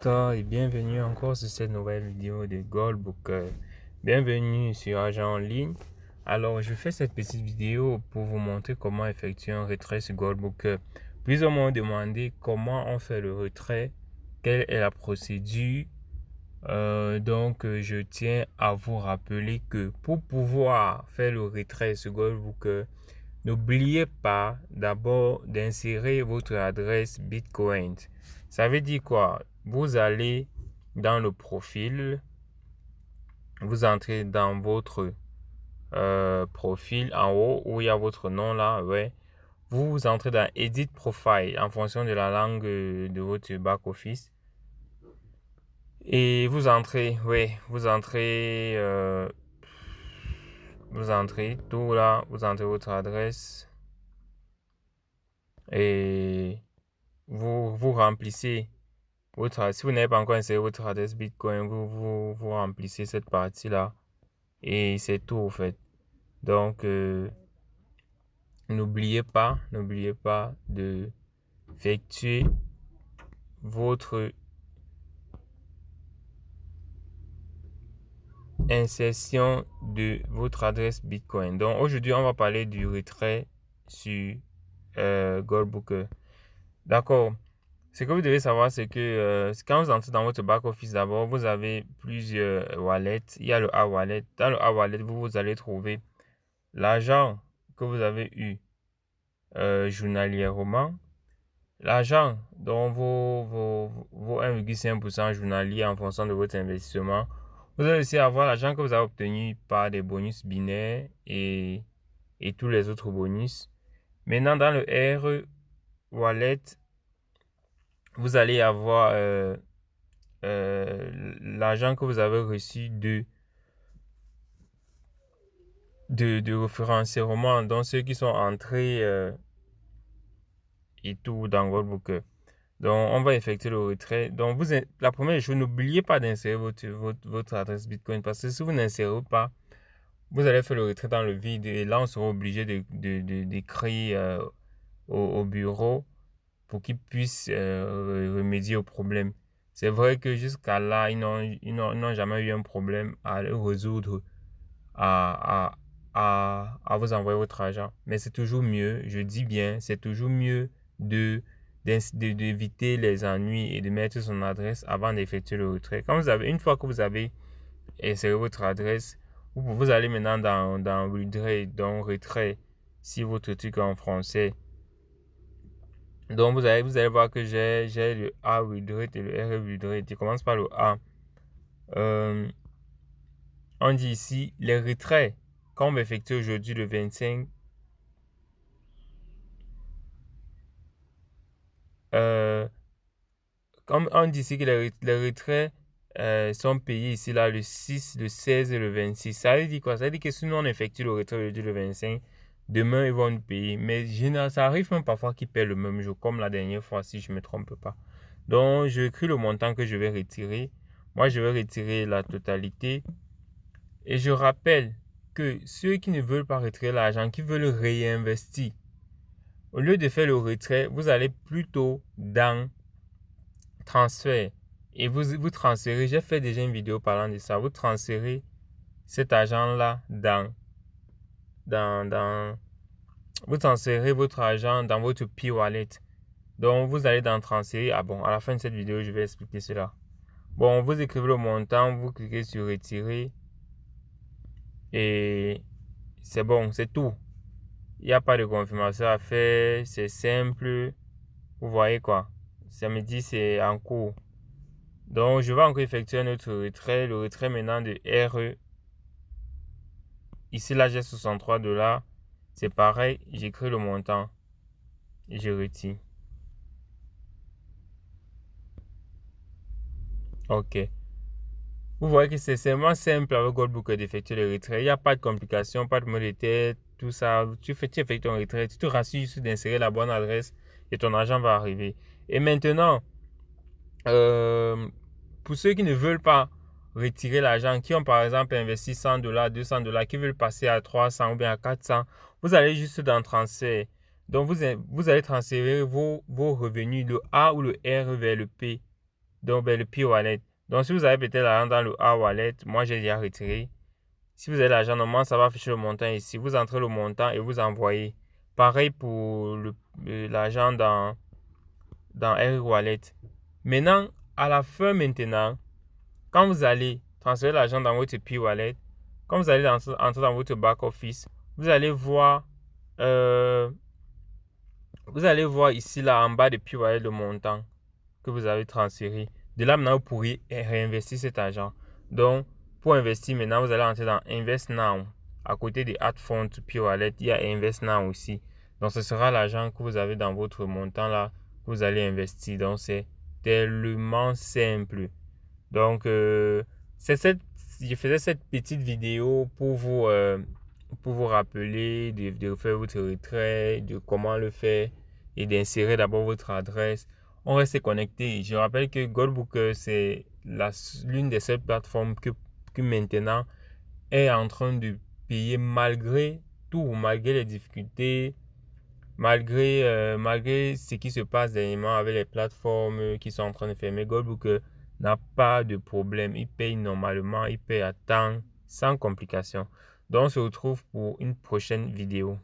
Et bienvenue encore sur cette nouvelle vidéo de Goldbooker. Bienvenue sur Argent en ligne. Alors, je fais cette petite vidéo pour vous montrer comment effectuer un retrait sur Goldbooker. Plusieurs m'ont demandé comment on fait le retrait, quelle est la procédure. Je tiens à vous rappeler que pour pouvoir faire le retrait sur Goldbooker, n'oubliez pas d'abord d'insérer votre adresse Bitcoin. Ça veut dire quoi? Vous allez dans le profil, vous entrez dans votre profil en haut où il y a votre nom là, ouais. Vous entrez dans Edit Profile en fonction de la langue de votre back office. Et vous entrez, vous entrez tout là, vous entrez votre adresse et vous remplissez si vous n'avez pas encore inséré votre adresse Bitcoin, vous remplissez cette partie-là et c'est tout en fait. Donc, n'oubliez pas de effectuer votre insertion de votre adresse Bitcoin. Donc, aujourd'hui, on va parler du retrait sur Goldbooker. D'accord. Ce que vous devez savoir, c'est que quand vous entrez dans votre back-office, d'abord, vous avez plusieurs wallets. Il y a le A-Wallet. Dans le A-Wallet, vous allez trouver l'argent que vous avez eu journalièrement, l'argent dont vos 1,5% journaliers en fonction de votre investissement. Vous allez aussi avoir l'argent que vous avez obtenu par des bonus binaires et tous les autres bonus. Maintenant, dans le R Wallet, vous allez avoir l'argent que vous avez reçu de référencement, donc ceux qui sont entrés et tout dans Goldbooker. Donc, on va effectuer le retrait. Donc, la première chose, n'oubliez pas d'insérer votre adresse Bitcoin parce que si vous n'insérez pas, vous allez faire le retrait dans le vide et là, on sera obligé d'écrire au bureau pour qu'ils puissent remédier au problème. C'est vrai que jusqu'à là, ils n'ont jamais eu un problème à le résoudre, à, vous envoyer votre argent. Mais c'est toujours mieux, je dis bien, c'est toujours mieux d'éviter les ennuis et de mettre son adresse avant d'effectuer le retrait. Une fois que vous avez inséré votre adresse, vous allez maintenant dans retrait, si votre truc est en français. Donc, vous allez voir que j'ai le A withdraw et le R withdraw. Je commence par le A. On dit ici les retraits qu'on va effectuer aujourd'hui le 25. Comme on dit ici que les retraits sont payés ici là le 6, le 16 et le 26. Ça veut dire quoi? Ça veut dire que si nous on effectue le retrait aujourd'hui le 25, demain ils vont nous payer. Mais ça arrive même parfois qu'ils paient le même jour, comme la dernière fois si je ne me trompe pas. Donc, je écris le montant que je vais retirer. Moi, je vais retirer la totalité. Et je rappelle que ceux qui ne veulent pas retirer l'argent, qui veulent réinvestir, au lieu de faire le retrait, vous allez plutôt dans transfert. Et vous transférez, j'ai fait déjà une vidéo parlant de ça, vous transférez cet argent-là vous transférez votre argent dans votre P-Wallet. Donc, vous allez dans transférer. Ah bon, à la fin de cette vidéo, je vais expliquer cela. Bon, vous écrivez le montant, vous cliquez sur retirer et c'est bon, c'est tout. Il n'y a pas de confirmation à faire, c'est simple. Vous voyez quoi? Ça me dit c'est en cours. Donc, je vais encore effectuer notre retrait. Le retrait maintenant de RE. Ici, là, j'ai 63 $. C'est pareil, j'écris le montant et je retire. OK. Vous voyez que c'est vraiment simple avec Goldbooker d'effectuer le retrait. Il n'y a pas de complications, pas de mal de tête, tout ça. Tu effectues ton retrait, tu te rassures juste d'insérer la bonne adresse et ton argent va arriver. Et maintenant, pour ceux qui ne veulent pas retirer l'argent, qui ont par exemple investi 100 $, 200 $, qui veulent passer à 300 ou bien à 400, vous allez juste dans transfert. Donc, vous allez transférer vos revenus, le A ou le R vers le P. Donc, le P-Wallet. Donc, si vous avez peut-être l'argent dans le A-Wallet, moi j'ai déjà retiré. Si vous avez l'argent, normalement, ça va afficher le montant ici. Vous entrez le montant et vous envoyez. Pareil pour l'argent dans R-Wallet. Maintenant, à la fin maintenant, quand vous allez transférer l'argent dans votre P-Wallet, quand vous allez entrer dans votre back-office, vous allez voir ici là en bas de P-Wallet le montant que vous avez transféré. De là maintenant, vous pourrez réinvestir cet argent. Donc, pour investir maintenant, vous allez entrer dans Invest Now. À côté de Add Fund to P-Wallet, il y a Invest Now aussi. Donc, ce sera l'argent que vous avez dans votre montant là que vous allez investir. Donc, c'est tellement simple. Donc, je faisais cette petite vidéo pour vous rappeler de faire votre retrait, de comment le faire et d'insérer d'abord votre adresse. On reste connecté. Je rappelle que Goldbooker, c'est l'une des seules plateformes que maintenant est en train de payer malgré tout, malgré les difficultés, malgré ce qui se passe dernièrement avec les plateformes qui sont en train de fermer. Goldbooker n'a pas de problème. Il paye normalement, il paye à temps, sans complication. Donc, on se retrouve pour une prochaine vidéo.